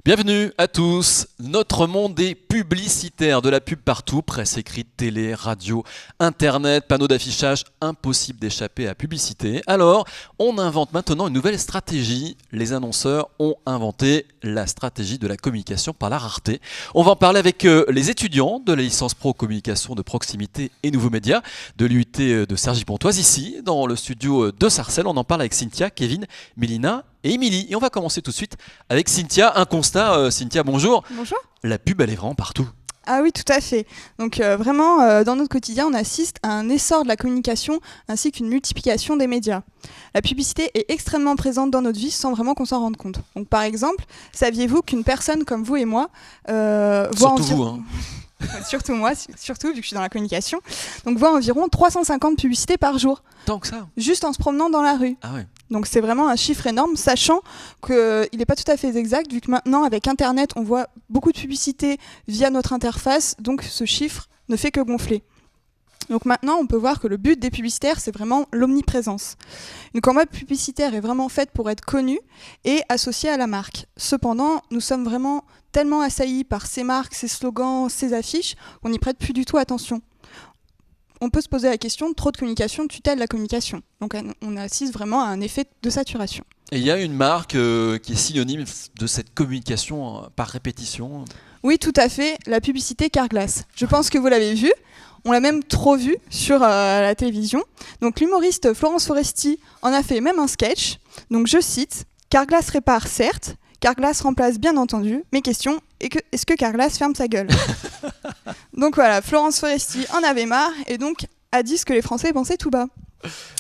Bienvenue à tous. Notre monde est publicitaire, de la pub partout, presse écrite, télé, radio, internet, panneaux d'affichage, impossible d'échapper à la publicité. Alors, on invente maintenant une nouvelle stratégie. Les annonceurs ont inventé la stratégie de la communication par la rareté. On va en parler avec les étudiants de la licence pro communication de proximité et nouveaux médias de l'UT de Cergy-Pontoise, ici, dans le studio de Sarcelles. On en parle avec Cynthia, Kevin, Mélina et Émilie. Et on va commencer tout de suite avec Cynthia. Un constat, Cynthia, bonjour. Bonjour. La pub, elle est vraiment partout. Ah oui, tout à fait. Donc vraiment, dans notre quotidien, on assiste à un essor de la communication ainsi qu'une multiplication des médias. La publicité est extrêmement présente dans notre vie sans vraiment qu'on s'en rende compte. Donc par exemple, saviez-vous qu'une personne comme vous et moi voit Surtout vous, hein. Surtout moi, surtout vu que je suis dans la communication, donc voit environ 350 publicités par jour. Tant que ça. Juste en se promenant dans la rue. Ah ouais. Donc c'est vraiment un chiffre énorme, sachant qu'il n'est pas tout à fait exact, vu que maintenant, avec Internet, on voit beaucoup de publicités via notre interface, donc ce chiffre ne fait que gonfler. Donc maintenant, on peut voir que le but des publicitaires, c'est vraiment l'omniprésence. Une campagne publicitaire est vraiment faite pour être connue et associée à la marque. Cependant, nous sommes vraiment tellement assaillis par ces marques, ces slogans, ces affiches, qu'on n'y prête plus du tout attention. On peut se poser la question, trop de communication tutelle la communication. Donc on assiste vraiment à un effet de saturation. Et il y a une marque qui est synonyme de cette communication par répétition. Oui, tout à fait, la publicité Carglass. Je pense que vous l'avez vue. On l'a même trop vu sur la télévision. Donc l'humoriste Florence Foresti en a fait même un sketch. Donc je cite, « Carglass répare certes, Carglass remplace bien entendu. Mes questions, est-ce que Carglass ferme sa gueule ?» Donc voilà, Florence Foresti en avait marre et donc a dit ce que les Français pensaient tout bas.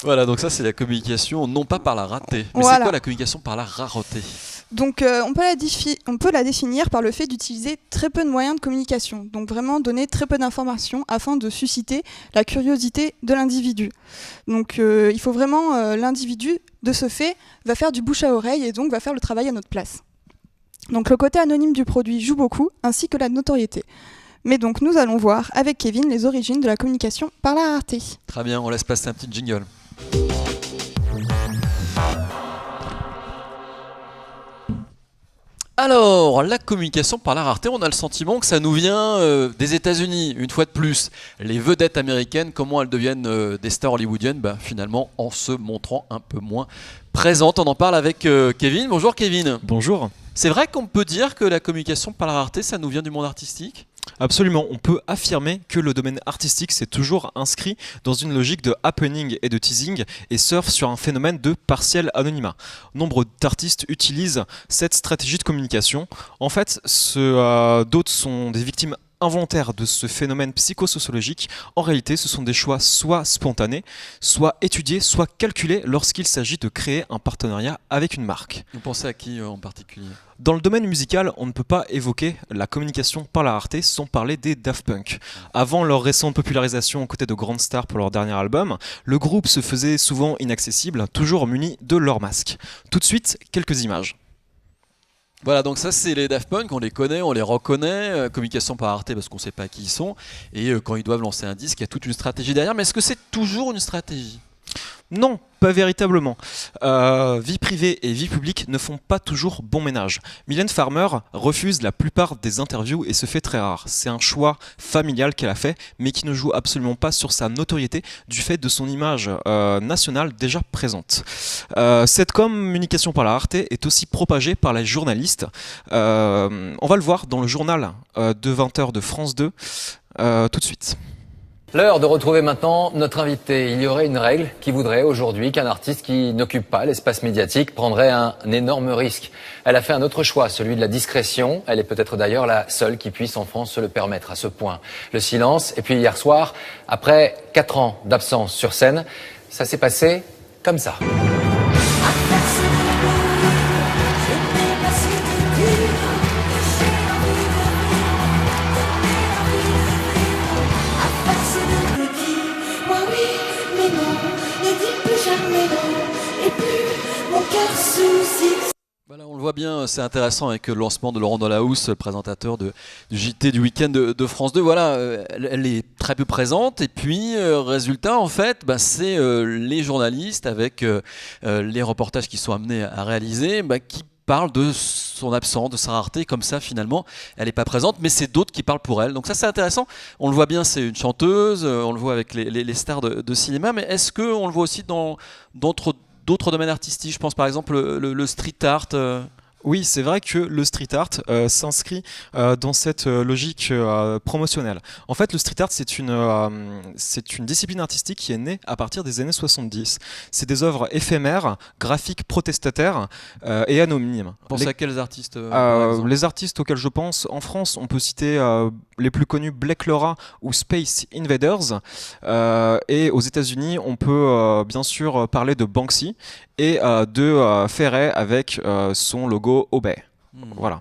Voilà, donc ça c'est la communication non pas par la rareté. Mais Voilà. c'est quoi la communication par la rareté ? Donc on peut la définir par le fait d'utiliser très peu de moyens de communication, donc vraiment donner très peu d'informations afin de susciter la curiosité de l'individu. Donc il faut vraiment, l'individu de ce fait va faire du bouche à oreille et donc va faire le travail à notre place. Donc le côté anonyme du produit joue beaucoup, ainsi que la notoriété. Mais donc nous allons voir avec Kevin les origines de la communication par la rareté. Très bien, on laisse passer un petit jingle. Alors, la communication par la rareté, on a le sentiment que ça nous vient des États-Unis, une fois de plus. Les vedettes américaines, comment elles deviennent des stars hollywoodiennes ? Finalement, en se montrant un peu moins présentes. On en parle avec Kevin. Bonjour Kevin. Bonjour. C'est vrai qu'on peut dire que la communication par la rareté, ça nous vient du monde artistique ? Absolument, on peut affirmer que le domaine artistique s'est toujours inscrit dans une logique de happening et de teasing et surfe sur un phénomène de partiel anonymat. Nombre d'artistes utilisent cette stratégie de communication. En fait, d'autres sont des victimes involontaires de ce phénomène psychosociologique. En réalité, ce sont des choix soit spontanés, soit étudiés, soit calculés lorsqu'il s'agit de créer un partenariat avec une marque. Vous pensez à qui en particulier ? Dans le domaine musical, on ne peut pas évoquer la communication par la rareté sans parler des Daft Punk. Avant leur récente popularisation aux côtés de grandes stars pour leur dernier album, le groupe se faisait souvent inaccessible, toujours muni de leur masque. Tout de suite, quelques images. Voilà, donc ça c'est les Daft Punk, on les connaît, on les reconnaît, communication par rareté parce qu'on ne sait pas qui ils sont, et quand ils doivent lancer un disque, il y a toute une stratégie derrière, mais est-ce que c'est toujours une stratégie ? Non, pas véritablement. Vie privée et vie publique ne font pas toujours bon ménage. Mylène Farmer refuse la plupart des interviews et se fait très rare. C'est un choix familial qu'elle a fait, mais qui ne joue absolument pas sur sa notoriété du fait de son image nationale déjà présente. Cette communication par la rareté est aussi propagée par les journalistes. On va le voir dans le journal de 20h de France 2 tout de suite. L'heure de retrouver maintenant notre invité. Il y aurait une règle qui voudrait aujourd'hui qu'un artiste qui n'occupe pas l'espace médiatique prendrait un énorme risque. Elle a fait un autre choix, celui de la discrétion. Elle est peut-être d'ailleurs la seule qui puisse en France se le permettre à ce point. Le silence. Et puis hier soir, après 4 ans d'absence sur scène, ça s'est passé comme ça. Voilà, on le voit bien, c'est intéressant avec le lancement de Laurent Delahousse, le présentateur du JT du week-end de France 2. Voilà, elle est très peu présente et puis résultat en fait, c'est les journalistes avec les reportages qui sont amenés à réaliser qui parle de son absence, de sa rareté, comme ça finalement elle n'est pas présente, mais c'est d'autres qui parlent pour elle. Donc ça c'est intéressant, on le voit bien, c'est une chanteuse, on le voit avec les stars de cinéma, mais est-ce qu'on le voit aussi dans d'autres domaines artistiques? Je pense par exemple le street art. Oui, c'est vrai que le street art s'inscrit dans cette logique promotionnelle. En fait, le street art, c'est une discipline artistique qui est née à partir des années 70. C'est des œuvres éphémères, graphiques, protestataires et anonymes. Vous pensez à quels artistes par exemple? Les artistes auxquels je pense, en France, on peut citer les plus connus Blake Laura ou Space Invaders. Et aux États-Unis, on peut bien sûr parler de Banksy et de Ferret avec son logo Obey. Voilà.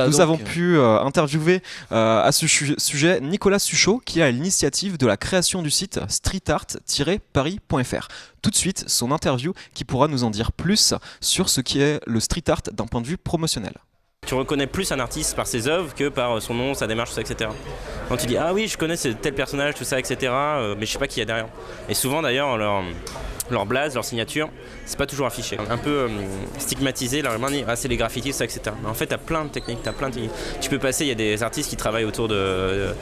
Nous avons pu interviewer à ce sujet Nicolas Suchot, qui est à l'initiative de la création du site streetart-paris.fr. Tout de suite, son interview qui pourra nous en dire plus sur ce qui est le street art d'un point de vue promotionnel. Tu reconnais plus un artiste par ses œuvres que par son nom, sa démarche, tout ça, etc. Quand tu dis ah oui, je connais tel personnage, tout ça, etc. Mais je sais pas qui il y a derrière. Et souvent d'ailleurs leur blaze, leur signature, c'est pas toujours affiché. Un peu stigmatisé, leur main dit ah c'est les graffitis, tout ça, etc. Mais en fait t'as plein de techniques, Tu peux passer, il y a des artistes qui travaillent autour de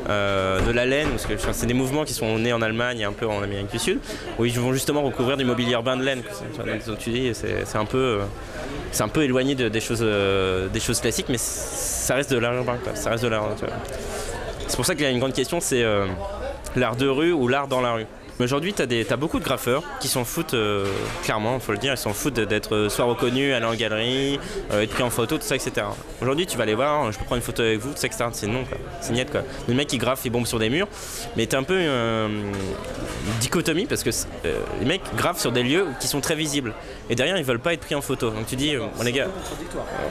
la laine, parce que c'est des mouvements qui sont nés en Allemagne et un peu en Amérique du Sud, où ils vont justement recouvrir du mobilier urbain de laine. Donc tu dis c'est un peu éloigné des choses classiques, mais ça reste de l'art urbain, quoi. Ça reste de l'art. C'est pour ça qu'il y a une grande question, c'est l'art de rue ou l'art dans la rue. Mais aujourd'hui, t'as beaucoup de graffeurs qui s'en foutent, clairement, il faut le dire, ils s'en foutent d'être soit reconnus, aller en galerie, être pris en photo, tout ça, etc. Aujourd'hui, tu vas aller voir, je peux prendre une photo avec vous, tout ça, etc. C'est non, quoi. C'est niette, quoi. Le mec qui graffe, il bombe sur des murs, mais t'as un peu une dichotomie parce que les mecs graffent sur des lieux qui sont très visibles. Et derrière, ils veulent pas être pris en photo. Donc tu dis, bon, les gars,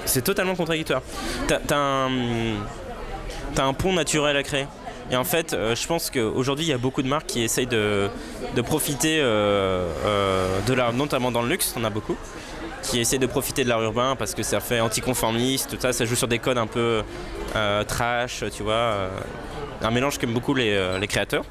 c'est totalement contradictoire. T'as un pont naturel à créer. Et en fait, je pense qu'aujourd'hui, il y a beaucoup de marques qui essayent de profiter de l'art, notamment dans le luxe, on a beaucoup, qui essayent de profiter de l'art urbain parce que ça fait anticonformiste, tout ça, ça joue sur des codes un peu trash, tu vois, un mélange qu'aiment beaucoup les créateurs.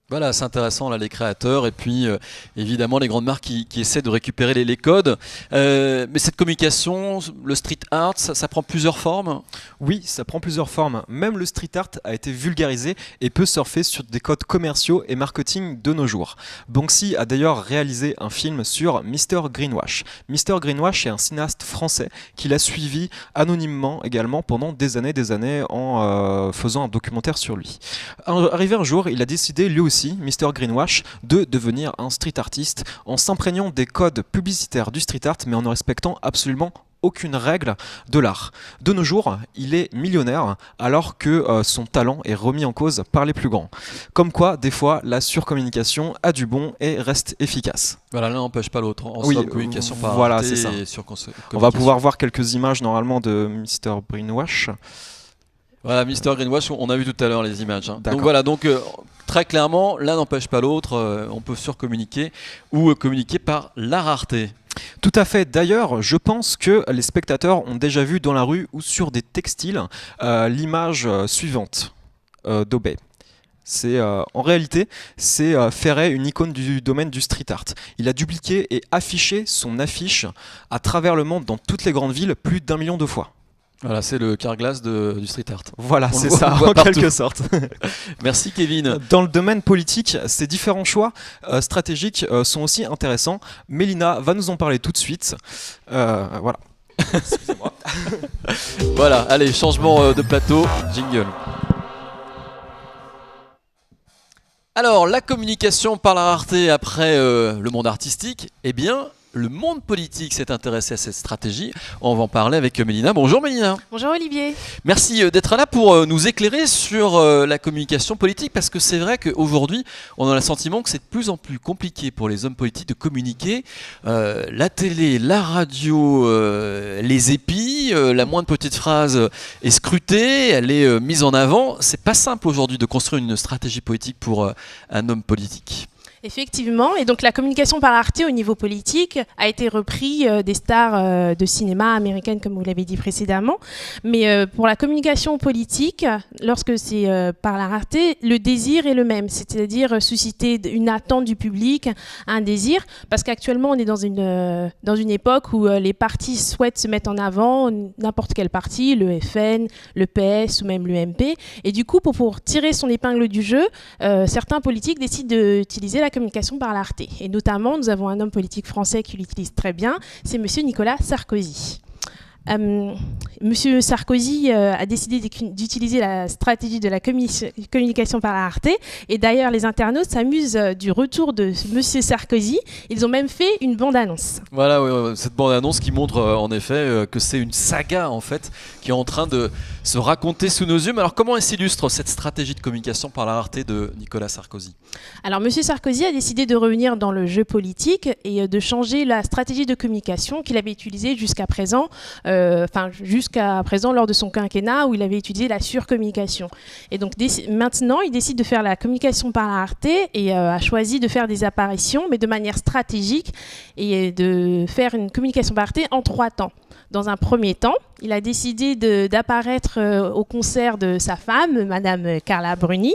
Voilà, c'est intéressant là, les créateurs et puis évidemment les grandes marques qui essaient de récupérer les codes. Mais cette communication, le street art, ça prend plusieurs formes? Oui, ça prend plusieurs formes. Même le street art a été vulgarisé et peut surfer sur des codes commerciaux et marketing de nos jours. Banksy a d'ailleurs réalisé un film sur Mr Greenwash. Mr Greenwash est un cinéaste français qui l'a suivi anonymement également pendant des années en faisant un documentaire sur lui. Arrivé un jour, il a décidé lui aussi, Mr Greenwash, de devenir un street artiste en s'imprégnant des codes publicitaires du street art mais en ne respectant absolument aucune règle de l'art. De nos jours, il est millionnaire alors que son talent est remis en cause par les plus grands. Comme quoi, des fois, la surcommunication a du bon et reste efficace. Voilà, l'un n'empêche pas l'autre. En communication par voilà, c'est ça. On va pouvoir voir quelques images normalement de Mr Greenwash. Voilà, Mr Greenwash, on a vu tout à l'heure les images. Donc voilà, très clairement, l'un n'empêche pas l'autre, on peut surcommuniquer ou communiquer par la rareté. Tout à fait. D'ailleurs, je pense que les spectateurs ont déjà vu dans la rue ou sur des textiles l'image suivante d'Obey. En réalité, c'est Ferret, une icône du domaine du street art. Il a dupliqué et affiché son affiche à travers le monde dans toutes les grandes villes plus d'1 million de fois. Voilà, c'est le Carglass du street art. Voilà, c'est ça, en quelque sorte. Merci Kevin. Dans le domaine politique, ces différents choix stratégiques sont aussi intéressants. Mélina va nous en parler tout de suite. Voilà. Excusez-moi. Voilà, allez, changement de plateau, jingle. Alors, la communication par la rareté après le monde artistique, eh bien... Le monde politique s'est intéressé à cette stratégie. On va en parler avec Mélina. Bonjour Mélina. Bonjour Olivier. Merci d'être là pour nous éclairer sur la communication politique parce que c'est vrai qu'aujourd'hui, on a le sentiment que c'est de plus en plus compliqué pour les hommes politiques de communiquer. La télé, la radio, les épis, la moindre petite phrase est scrutée, elle est mise en avant. C'est pas simple aujourd'hui de construire une stratégie politique pour un homme politique. Effectivement, et donc la communication par la rareté au niveau politique a été repris des stars de cinéma américaines, comme vous l'avez dit précédemment. Mais pour la communication politique, lorsque c'est par la rareté, le désir est le même, c'est-à-dire susciter une attente du public, un désir, parce qu'actuellement on est dans une époque où les partis souhaitent se mettre en avant, n'importe quel parti, le FN, le PS ou même l'UMP, et du coup pour tirer son épingle du jeu, certains politiques décident d'utiliser la communication par la rareté. Et notamment, nous avons un homme politique français qui l'utilise très bien, c'est monsieur Nicolas Sarkozy. Monsieur Sarkozy a décidé d'utiliser la stratégie de la communication par la rareté. Et d'ailleurs, les internautes s'amusent du retour de monsieur Sarkozy. Ils ont même fait une bande-annonce. Voilà, oui, cette bande-annonce qui montre en effet que c'est une saga en fait qui est en train de se raconter sous nos yeux. Mais alors, comment elle s'illustre cette stratégie de communication par la rareté de Nicolas Sarkozy? Alors, monsieur Sarkozy a décidé de revenir dans le jeu politique et de changer la stratégie de communication qu'il avait utilisée jusqu'à présent. Jusqu'à présent lors de son quinquennat où il avait utilisé la surcommunication. Et donc maintenant, il décide de faire la communication par la rareté et a choisi de faire des apparitions, mais de manière stratégique et de faire une communication par la rareté en 3 temps. Dans un premier temps, il a décidé d'apparaître au concert de sa femme, Madame Carla Bruni.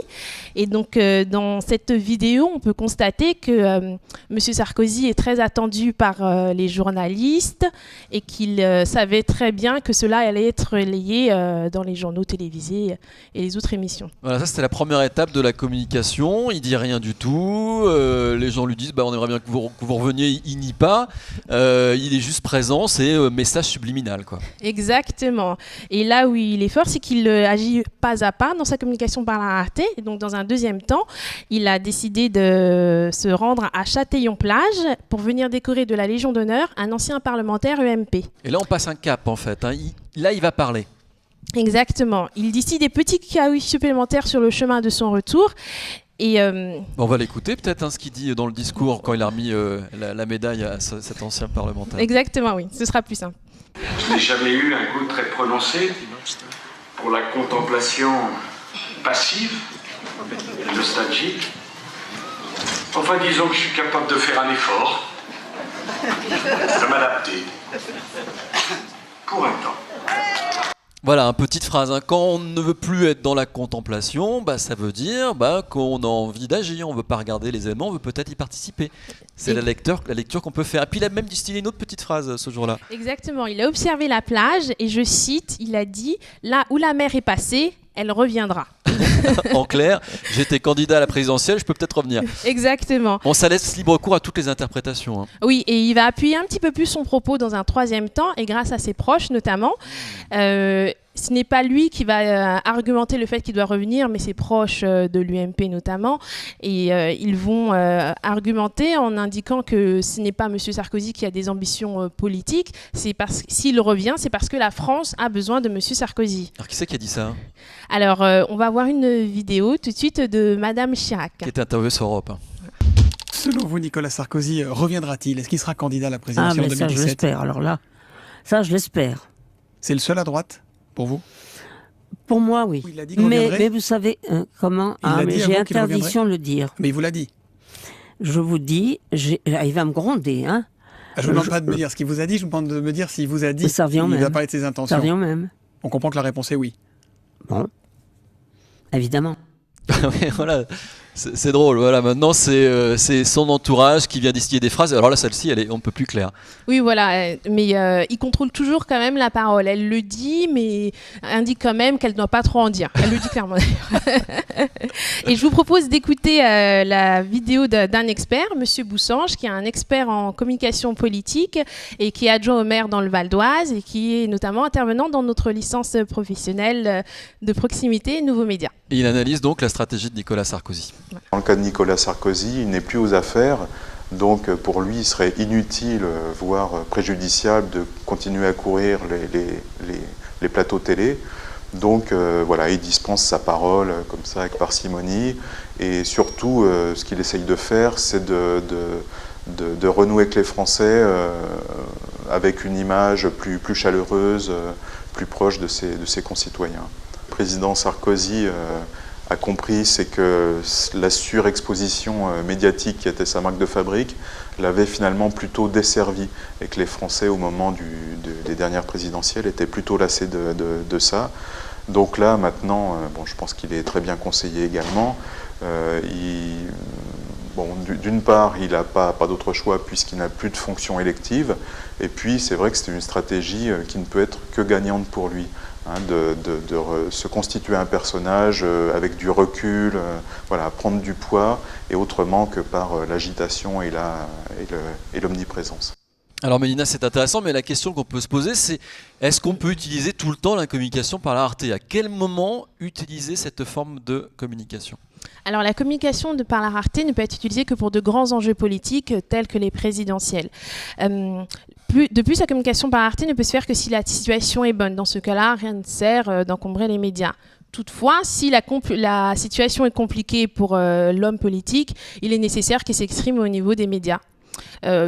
Et donc, dans cette vidéo, on peut constater que Monsieur Sarkozy est très attendu par les journalistes et qu'il savait très bien que cela allait être relayé dans les journaux télévisés et les autres émissions. Voilà, ça c'était la première étape de la communication. Il dit rien du tout. Les gens lui disent on aimerait bien que vous reveniez. Il nie pas. Il est juste présent. C'est message subliminal, quoi. Exactement. Et là où il est fort, c'est qu'il agit pas à pas dans sa communication par la rareté. Et donc, dans un deuxième temps, il a décidé de se rendre à Châtillon-Plage pour venir décorer de la Légion d'honneur un ancien parlementaire UMP. Et là, on passe un cap, en fait. Là, il va parler. Exactement. Il dit des petits cailloux supplémentaires sur le chemin de son retour. Et on va l'écouter peut-être, ce qu'il dit dans le discours quand il a remis la médaille à cet ancien parlementaire. Exactement, oui. Ce sera plus simple. Je n'ai jamais eu un goût très prononcé pour la contemplation passive, nostalgique. Enfin, disons que je suis capable de faire un effort, de m'adapter, pour un temps. Voilà, une petite phrase. Quand on ne veut plus être dans la contemplation, ça veut dire qu'on a envie d'agir. On ne veut pas regarder les éléments, on veut peut-être y participer. C'est la lecture qu'on peut faire. Et puis il a même distillé une autre petite phrase ce jour-là. Exactement. Il a observé la plage et je cite, il a dit « Là où la mer est passée, elle reviendra ». En clair, j'étais candidat à la présidentielle, je peux peut-être revenir. Exactement. Bon, ça laisse libre cours à toutes les interprétations. Oui, et il va appuyer un petit peu plus son propos dans un troisième temps, et grâce à ses proches notamment. Ce n'est pas lui qui va argumenter le fait qu'il doit revenir, mais ses proches de l'UMP notamment. Et ils vont argumenter en indiquant que ce n'est pas M. Sarkozy qui a des ambitions politiques. C'est parce s'il revient, c'est parce que la France a besoin de M. Sarkozy. Alors qui c'est qui a dit ça? Alors, on va voir une vidéo tout de suite de Madame Chirac. Qui était interviewée sur Europe. Selon vous, Nicolas Sarkozy reviendra-t-il? Est-ce qu'il sera candidat à la présidentielle en 2017? Ça, je l'espère. Alors là, ça, je l'espère. C'est le seul à droite pour vous? Pour moi, oui. Il a dit qu'il reviendrait. Mais vous savez comment? Mais j'ai interdiction de le dire. Mais il vous l'a dit. Je vous dis, il va me gronder, hein. Je ne vous demande pas de me dire ce qu'il vous a dit, je vous demande de me dire s'il vous a dit. Ça revient il même. va parler de ses intentions. Ça revient même. On comprend que la réponse est oui. Bon, évidemment. Oui, voilà. C'est drôle, voilà. Maintenant, c'est son entourage qui vient distiller des phrases. Alors là, celle-ci, on ne peut plus claire. Oui, voilà. Mais il contrôle toujours quand même la parole. Elle le dit, mais indique quand même qu'elle ne doit pas trop en dire. Elle le dit clairement d'ailleurs. Et je vous propose d'écouter la vidéo d'un expert, Monsieur Boussange, qui est un expert en communication politique et qui est adjoint au maire dans le Val d'Oise et qui est notamment intervenant dans notre licence professionnelle de proximité Nouveaux Médias. Et il analyse donc la stratégie de Nicolas Sarkozy. Dans le cas de Nicolas Sarkozy, il n'est plus aux affaires, donc pour lui, il serait inutile, voire préjudiciable, de continuer à courir les plateaux télé. Donc voilà, il dispense sa parole comme ça, avec parcimonie. Et surtout, ce qu'il essaye de faire, c'est de renouer avec les Français avec une image plus chaleureuse, plus proche de ses concitoyens. Le président Sarkozy a compris, c'est que la surexposition médiatique qui était sa marque de fabrique l'avait finalement plutôt desservi et que les Français, au moment des dernières présidentielles, étaient plutôt lassés de ça. Donc là, maintenant, bon, je pense qu'il est très bien conseillé également. D'une part, il n'a pas d'autre choix puisqu'il n'a plus de fonction élective. Et puis, c'est vrai que c'est une stratégie qui ne peut être que gagnante pour lui. De se constituer un personnage avec du recul, voilà, prendre du poids, et autrement que par l'agitation et l'omniprésence. Alors Mélina, c'est intéressant, mais la question qu'on peut se poser, c'est est-ce qu'on peut utiliser tout le temps la communication par la rareté? À quel moment utiliser cette forme de communication? Alors la communication par la rareté ne peut être utilisée que pour de grands enjeux politiques tels que les présidentielles. De plus, la communication par la rareté ne peut se faire que si la situation est bonne. Dans ce cas-là, rien ne sert d'encombrer les médias. Toutefois, si la situation est compliquée pour l'homme politique, il est nécessaire qu'il s'exprime au niveau des médias.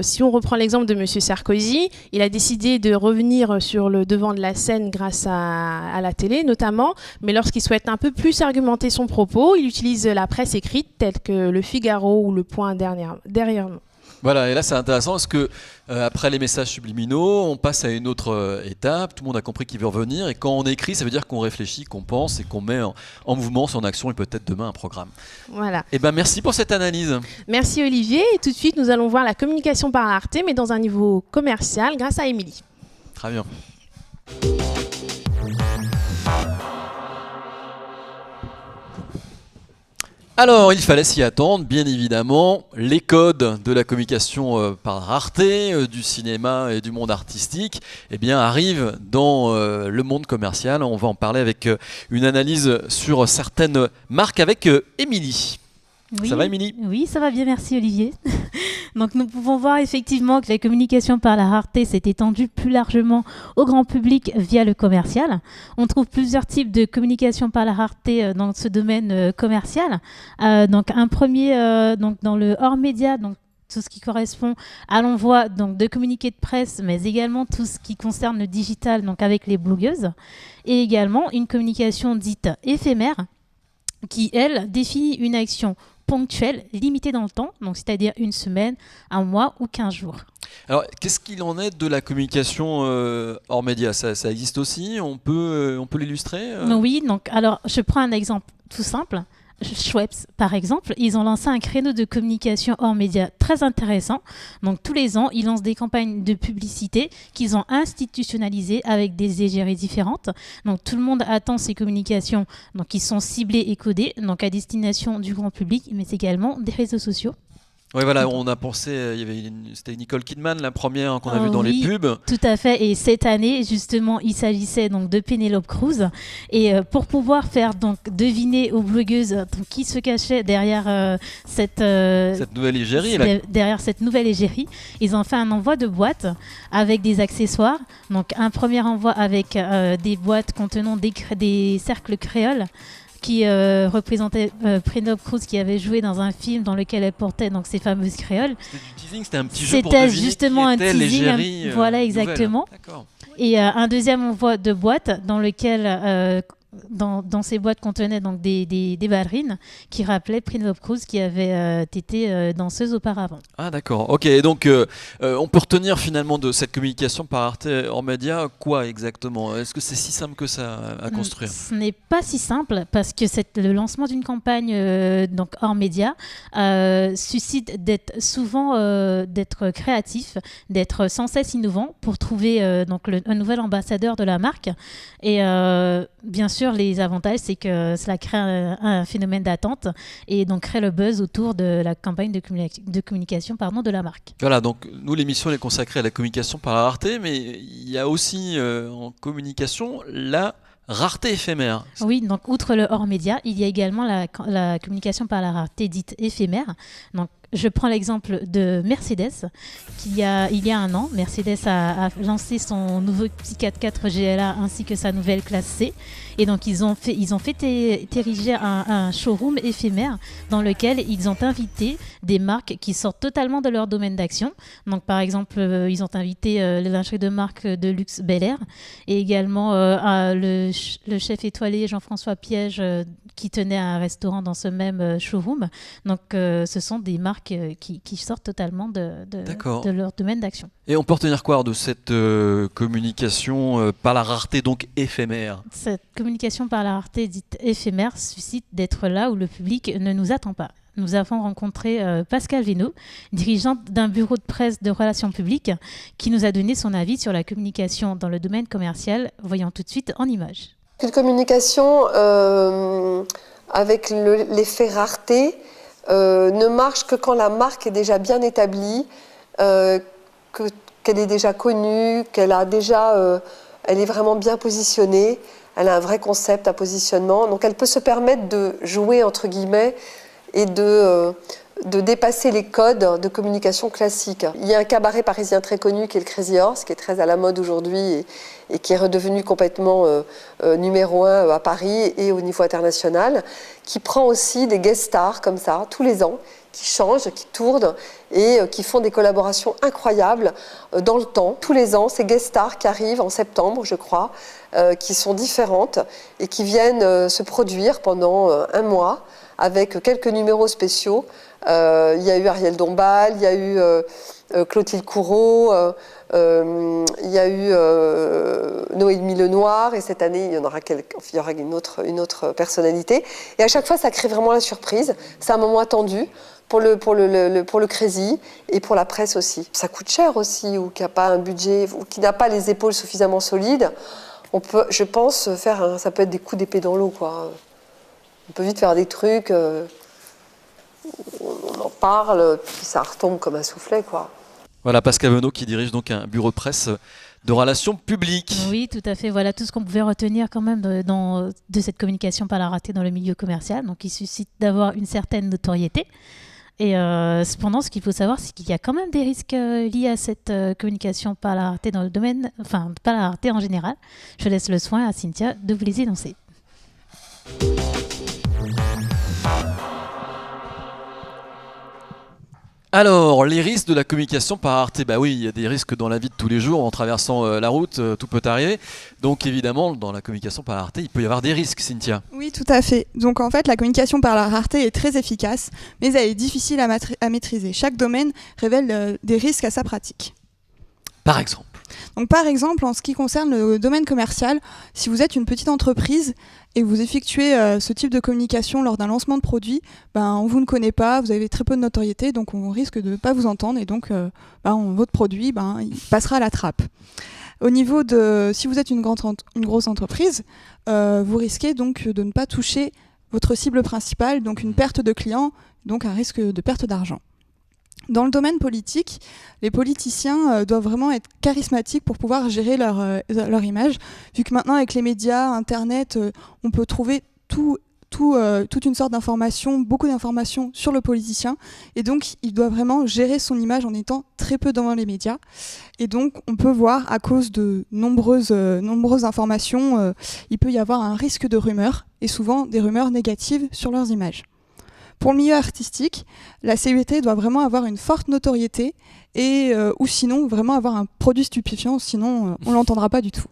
Si on reprend l'exemple de M. Sarkozy, il a décidé de revenir sur le devant de la scène grâce à la télé notamment, mais lorsqu'il souhaite un peu plus argumenter son propos, il utilise la presse écrite telle que Le Figaro ou Le Point derrière nous. Voilà, et là c'est intéressant parce que après les messages subliminaux, on passe à une autre étape, tout le monde a compris qu'il veut revenir, et quand on écrit, ça veut dire qu'on réfléchit, qu'on pense et qu'on met en mouvement son action et peut-être demain un programme. Voilà. Et ben merci pour cette analyse. Merci Olivier, et tout de suite nous allons voir la communication par la rareté, mais dans un niveau commercial grâce à Émilie. Très bien. Alors, il fallait s'y attendre, bien évidemment. Les codes de la communication par rareté, du cinéma et du monde artistique, eh bien, arrivent dans le monde commercial. On va en parler avec une analyse sur certaines marques avec Émilie. Oui, ça va, Émilie? Oui, ça va bien, merci Olivier. Donc nous pouvons voir effectivement que la communication par la rareté s'est étendue plus largement au grand public via le commercial. On trouve plusieurs types de communication par la rareté dans ce domaine commercial. Donc un premier donc dans le hors média, donc tout ce qui correspond à l'envoi donc de communiqués de presse, mais également tout ce qui concerne le digital, donc avec les blogueuses, et également une communication dite éphémère qui, elle, définit une action ponctuelle, limitée dans le temps, donc c'est-à-dire une semaine, un mois ou 15 jours. Alors, qu'est-ce qu'il en est de la communication hors média? Ça existe aussi? On peut l'illustrer Oui, donc, alors je prends un exemple tout simple. Schweppes, par exemple, ils ont lancé un créneau de communication hors média très intéressant. Donc tous les ans, ils lancent des campagnes de publicité qu'ils ont institutionnalisées avec des égéries différentes. Donc tout le monde attend ces communications, donc qui sont ciblées et codées, donc à destination du grand public, mais également des réseaux sociaux. Oui, voilà, on a pensé, c'était Nicole Kidman, la première qu'on a vue dans les pubs. Tout à fait, et cette année, justement, il s'agissait donc de Penelope Cruz. Et pour pouvoir faire donc deviner aux blogueuses donc, qui se cachait derrière cette nouvelle égérie, derrière cette nouvelle égérie, ils ont fait un envoi de boîtes avec des accessoires. Donc un premier envoi avec des boîtes contenant des cercles créoles, qui représentait Penelope Cruz qui avait joué dans un film dans lequel elle portait donc ces fameuses créoles. C'était du teasing, c'était un petit jeu pour deviner justement qui était un teasing, l'égérie voilà exactement. Et un deuxième envoi de boîte dans lequel dans ces boîtes contenaient donc des ballerines qui rappelaient Penelope Cruz qui avait été danseuse auparavant. Ah d'accord, ok, donc on peut retenir finalement de cette communication par Arte hors média quoi exactement? Est-ce que c'est si simple que ça à construire? Ce n'est pas si simple parce que le lancement d'une campagne donc hors média suscite d'être souvent d'être créatif, d'être sans cesse innovant pour trouver donc un nouvel ambassadeur de la marque. Et bien sûr, les avantages, c'est que cela crée un phénomène d'attente et donc crée le buzz autour de la campagne de communication de la marque. Voilà, donc nous, l'émission est consacrée à la communication par la rareté, mais il y a aussi en communication la rareté éphémère. Oui, donc outre le hors média, il y a également la communication par la rareté dite éphémère. Donc, je prends l'exemple de Mercedes, il y a un an, Mercedes a lancé son nouveau petit 4x4 GLA ainsi que sa nouvelle classe C. Et donc, ils ont fait ériger un showroom éphémère dans lequel ils ont invité des marques qui sortent totalement de leur domaine d'action. Donc, par exemple, ils ont invité les lingeries de marque de luxe Bel Air et également le chef étoilé Jean-François Piège qui tenait un restaurant dans ce même showroom. Donc ce sont des marques qui sortent totalement de leur domaine d'action. Et on peut retenir quoi de cette communication par la rareté, donc éphémère? Cette communication par la rareté dite éphémère suscite d'être là où le public ne nous attend pas. Nous avons rencontré Pascal Veno, dirigeante d'un bureau de presse de relations publiques, qui nous a donné son avis sur la communication dans le domaine commercial. Voyons tout de suite en images. Une communication avec l'effet rareté ne marche que quand la marque est déjà bien établie, qu'elle est déjà connue, qu'elle a déjà, elle est vraiment bien positionnée, elle a un vrai concept, un positionnement. Donc elle peut se permettre de jouer entre guillemets et de dépasser les codes de communication classiques. Il y a un cabaret parisien très connu qui est le Crazy Horse, qui est très à la mode aujourd'hui et qui est redevenu complètement numéro 1 à Paris et au niveau international, qui prend aussi des guest stars comme ça, tous les ans, qui changent, qui tournent et qui font des collaborations incroyables dans le temps. Tous les ans, ces guest stars qui arrivent en septembre, je crois, qui sont différentes et qui viennent se produire pendant un mois avec quelques numéros spéciaux. Il y a eu Ariel Dombal, il y a eu Clotilde Courreau, il y a eu Noémie Lenoir, et cette année, il y aura une autre personnalité. Et à chaque fois, ça crée vraiment la surprise. C'est un moment attendu pour le Crazy et pour la presse aussi. Ça coûte cher aussi, ou qui n'a pas un budget, ou qui n'a pas les épaules suffisamment solides. On peut, je pense, ça peut être des coups d'épée dans l'eau, quoi. On peut vite faire des trucs, on en parle, puis ça retombe comme un soufflet, quoi. Voilà, Pascal Veno qui dirige donc un bureau de presse de relations publiques. Oui, tout à fait. Voilà tout ce qu'on pouvait retenir quand même de cette communication par la rareté dans le milieu commercial. Donc, il suscite d'avoir une certaine notoriété. Et cependant, ce qu'il faut savoir, c'est qu'il y a quand même des risques liés à cette communication par la rareté dans le domaine, enfin, par la rareté en général. Je laisse le soin à Cynthia de vous les énoncer. Alors, les risques de la communication par rareté, bah oui, il y a des risques dans la vie de tous les jours, en traversant la route, tout peut arriver. Donc évidemment, dans la communication par rareté, il peut y avoir des risques, Cynthia. Oui, tout à fait. Donc en fait, la communication par la rareté est très efficace, mais elle est difficile à maîtriser. Chaque domaine révèle des risques à sa pratique. Par exemple? Donc par exemple, en ce qui concerne le domaine commercial, si vous êtes une petite entreprise et vous effectuez ce type de communication lors d'un lancement de produit, on vous ne connaît pas, vous avez très peu de notoriété, donc on risque de ne pas vous entendre et donc votre produit il passera à la trappe. Au niveau de, si vous êtes une grosse entreprise, vous risquez donc de ne pas toucher votre cible principale, donc une perte de clients, donc un risque de perte d'argent. Dans le domaine politique, les politiciens doivent vraiment être charismatiques pour pouvoir gérer leur image, vu que maintenant avec les médias, Internet, on peut trouver toute une sorte d'informations, beaucoup d'informations sur le politicien, et donc il doit vraiment gérer son image en étant très peu devant les médias. Et donc on peut voir, à cause de nombreuses informations, il peut y avoir un risque de rumeurs, et souvent des rumeurs négatives sur leurs images. Pour le milieu artistique, la CET doit vraiment avoir une forte notoriété ou sinon vraiment avoir un produit stupéfiant, sinon on ne l'entendra pas du tout.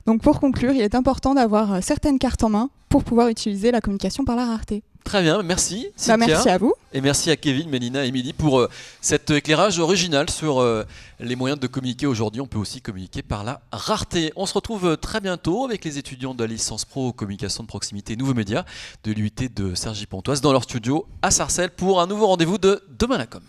Donc pour conclure, il est important d'avoir certaines cartes en main pour pouvoir utiliser la communication par la rareté. Très bien, merci Cynthia. Merci à vous. Et merci à Kevin, Mélina et Émilie pour cet éclairage original sur les moyens de communiquer aujourd'hui. On peut aussi communiquer par la rareté. On se retrouve très bientôt avec les étudiants de la licence pro communication de proximité et nouveaux médias de l'UIT de Cergy-Pontoise dans leur studio à Sarcelles pour un nouveau rendez-vous de Demain la Com.